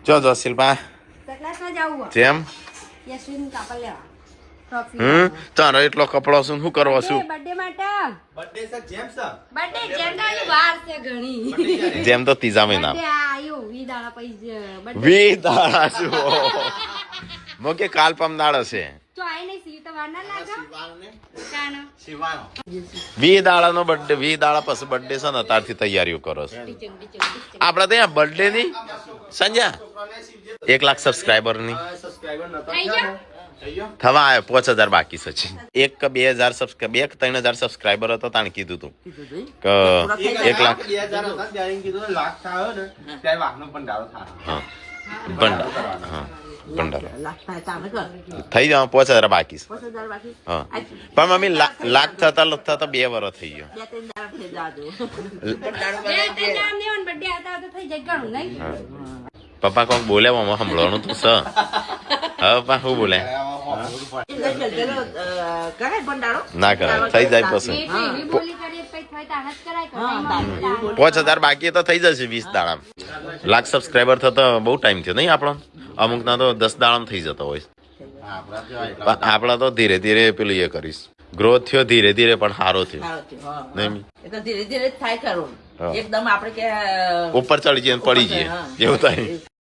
જો જો શિલ્પા જેમ તારો એટલો કપડો શું શું કરવો છું જેમ તો ત્રીજા મહિના વી દાડા શું મોકે કાલ પમ દાડ હશે વી દાડા નો બર્થડે વી દાડા પછી બર્થડે છે ને તારથી તૈયારીઓ કરો છો આપડે ત્યાં બર્થડે ની સંજ્યા 1 લાખ સબસ્ક્રાઈબર ની થવા આવ્યો 5000 બાકી છે 1 કે 2000 સબસ્ક્રાઈબર 2 કે 3000 સબસ્ક્રાઈબર હતો તાણે કીધું તું કે 1 લાખ 2000 કીધું લાખ થયો ને ત્યારે વાહનો ભંડારો થાય હા ભંડારો હા ભંડારો થઈ જાવ 5000 બાકી છે હા પણ મમ્મી લાખ થતા 2 વર્ષ થઈ ગયો પપ્પા કોક બોલે સાંભળવાનું તું સ હા પપ્પા શું બોલે ના કરાય થઈ જાય પછી 5000 બાકી તો થઈ જશે 20 દાડા લાખ સબસ્ક્રાઈબર થતો બહુ ટાઈમ થયો નહીં આપણો અમુક ના તો 10 દાડામાં થઈ જતો હોય આપડા તો ધીરે ધીરે પેલું એ કરીશ ગ્રોથ થયો ધીરે ધીરે પણ સારો થયો નહીં ધીરે ધીરે થાય ખરું એકદમ આપડે કે ઉપર ચડી જઈએ પડી જઈએ જેવું થાય